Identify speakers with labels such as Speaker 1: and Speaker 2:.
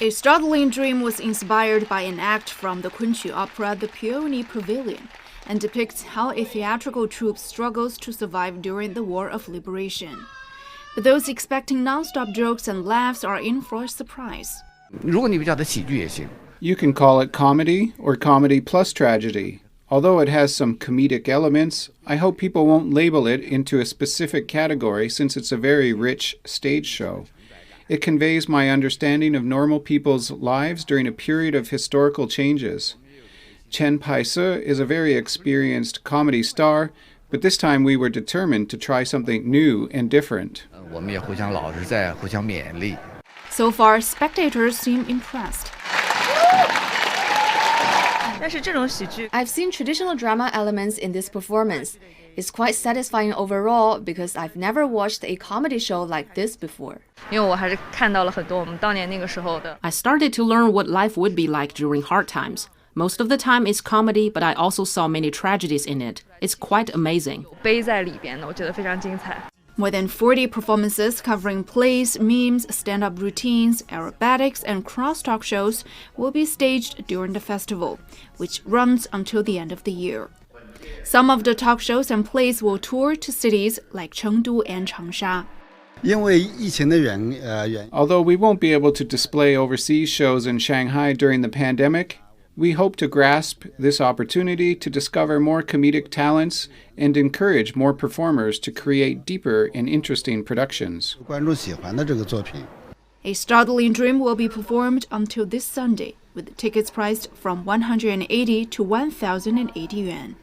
Speaker 1: A Startling Dream was inspired by an act from the Kunqu opera The Peony Pavilion and depicts how a theatrical troupe struggles to survive during the War of Liberation. But those expecting non-stop jokes and laughs are in for a surprise.
Speaker 2: 如果你比较的喜剧也行。
Speaker 3: You can call it comedy or comedy plus tragedy. Although it has some comedic elements, I hope people won't label it into a specific category since it's a very rich stage show. It conveys my understanding of normal people's lives during a period of historical changes. Chen Peisi is a very experienced comedy star, but this time we were determined to try something new and different.
Speaker 2: 我们也互相老实在互相勉励。
Speaker 1: So far, spectators seem impressed.
Speaker 4: I've seen traditional drama elements in this performance. It's quite satisfying overall because I've never watched a comedy show like this before.
Speaker 5: I started to learn what life would be like during hard times. Most of the time it's comedy, but I also saw many tragedies in it. It's quite amazing.
Speaker 1: More than 40 performances covering plays, memes, stand-up routines, aerobatics, and crosstalk shows will be staged during the festival, which runs until the end of the year. Some of the talk shows and plays will tour to cities like Chengdu and Changsha.
Speaker 3: Although we won't be able to display overseas shows in Shanghai during the pandemic, we hope to grasp this opportunity to discover more comedic talents and encourage more performers to create deeper and interesting productions.
Speaker 1: A Startling Dream will be performed until this Sunday, with tickets priced from 180 to 1,080 yuan.